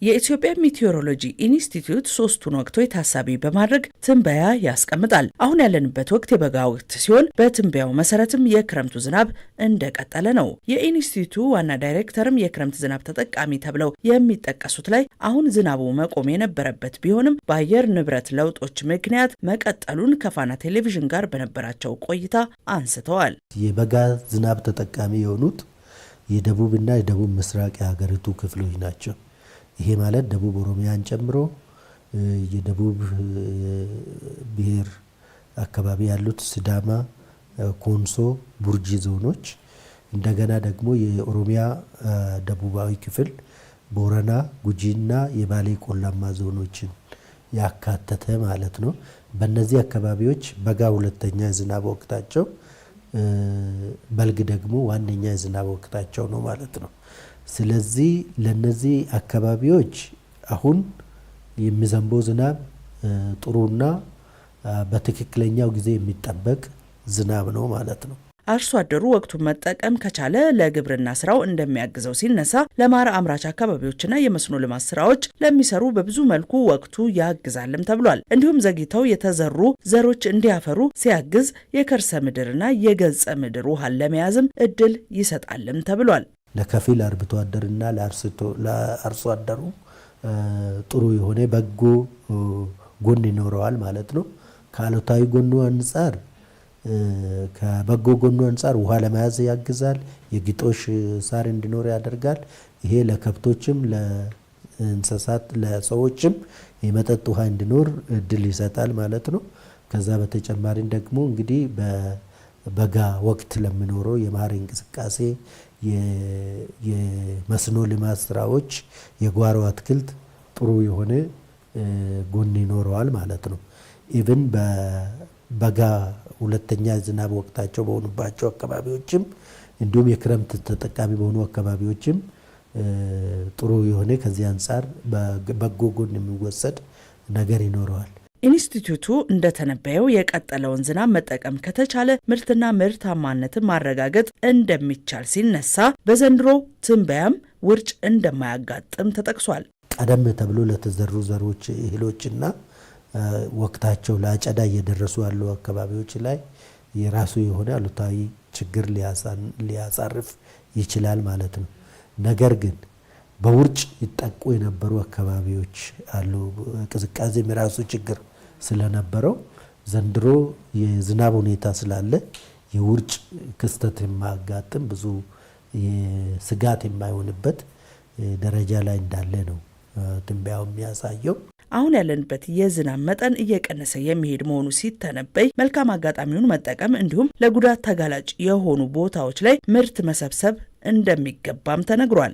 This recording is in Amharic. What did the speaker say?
የኢትዮጵያ ሜቴዎሮሎጂ ኢንስቲትዩት ሶስቱን ወቅቶች ታሳቢ በማድረግ ትንበያ ያስቀምጣል። አሁን ያለንበት ወቅት የበጋ ወቅት ሲሆን በትንበያው መሰረትም የክረምቱ ዝናብ እንደቀጠለ ነው። የኢንስቲትዩቱ ዋና ዳይሬክተርም የክረምት ዝናብ ተጠቃሚ ተብለው የሚጠቀሱት ላይ አሁን ዝናቡ መቆም የነበረበት ቢሆንም በአየር ንብረት ለውጦች ምክንያት መቀጠሉን ከፋና ቴሌቪዥን ጋር በነበራቸው ቆይታ አንስተዋል። የበጋ ዝናብ ተጠቃሚ የሆኑት የደቡብና የደቡብ ምስራቅ የሀገሪቱ ክፍሎች ናቸው። ይሄ ማለት ደቡብ ኦሮሚያን ጨምሮ የደቡብ ብሔር አካባቢ ያሉት ሲዳማ፣ ኮንሶ፣ ቡርጂ ዞኖች እንደገና ደግሞ የኦሮሚያ ደቡባዊ ክፍል ቦረና፣ ጉጂና የባሌ ቆላማ ዞኖችን ያካተተ ማለት ነው። በእነዚህ አካባቢዎች በጋ ሁለተኛ የዝናብ ወቅታቸው፣ በልግ ደግሞ ዋነኛ የዝናብ ወቅታቸው ነው ማለት ነው። ስለዚህ ለነዚህ አካባቢዎች አሁን የሚዘንበው ዝናብ ጥሩና በትክክለኛው ጊዜ የሚጠበቅ ዝናብ ነው ማለት ነው። አርሶ አደሩ ወቅቱን መጠቀም ከቻለ ለግብርና ስራው እንደሚያግዘው ሲነሳ ለማር አምራች አካባቢዎችና የመስኖ ልማት ስራዎች ለሚሰሩ በብዙ መልኩ ወቅቱ ያግዛልም ተብሏል። እንዲሁም ዘግይተው የተዘሩ ዘሮች እንዲያፈሩ ሲያግዝ የከርሰ ምድርና የገጸ ምድር ውሃን ለመያዝም እድል ይሰጣልም ተብሏል። ለከፊል አርብቶ አደርና ለአርሶ አደሩ ጥሩ የሆነ በጎ ጎን ይኖረዋል ማለት ነው። ከአሉታዊ ጎኑ አንጻር ከበጎ ጎኑ አንጻር ውሃ ለመያዝ ያግዛል። የግጦሽ ሳር እንዲኖር ያደርጋል። ይሄ ለከብቶችም ለእንስሳት ለሰዎችም የመጠጥ ውሃ እንዲኖር እድል ይሰጣል ማለት ነው። ከዛ በተጨማሪ ደግሞ እንግዲህ በበጋ ወቅት ለሚኖረው የማር እንቅስቃሴ የመስኖ ልማት ስራዎች የጓሮ አትክልት ጥሩ የሆነ ጎን ይኖረዋል ማለት ነው። ኢቭን በበጋ ሁለተኛ ዝናብ ወቅታቸው በሆኑባቸው አካባቢዎችም እንዲሁም የክረምት ተጠቃሚ በሆኑ አካባቢዎችም ጥሩ የሆነ ከዚህ አንጻር በጎ ጎን የሚወሰድ ነገር ይኖረዋል። ኢንስቲትዩቱ እንደተነበየው የቀጠለውን ዝናብ መጠቀም ከተቻለ ምርትና ምርታማነትን ማረጋገጥ እንደሚቻል ሲነሳ በዘንድሮ ትንበያም ውርጭ እንደማያጋጥም ተጠቅሷል። ቀደም ተብሎ ለተዘሩ ዘሮች እህሎችና ወቅታቸው ለአጨዳ እየደረሱ ያሉ አካባቢዎች ላይ የራሱ የሆነ አሉታዊ ችግር ሊያሳርፍ ይችላል ማለት ነው። ነገር ግን በውርጭ ይጠቁ የነበሩ አካባቢዎች አሉ። ቅዝቃዜም የራሱ ችግር ስለነበረው ዘንድሮ የዝናብ ሁኔታ ስላለ የውርጭ ክስተት የማያጋጥም ብዙ ስጋት የማይሆንበት ደረጃ ላይ እንዳለ ነው ትንበያው የሚያሳየው። አሁን ያለንበት የዝናብ መጠን እየቀነሰ የሚሄድ መሆኑ ሲተነበይ መልካም አጋጣሚውን መጠቀም እንዲሁም ለጉዳት ተጋላጭ የሆኑ ቦታዎች ላይ ምርት መሰብሰብ እንደሚገባም ተነግሯል።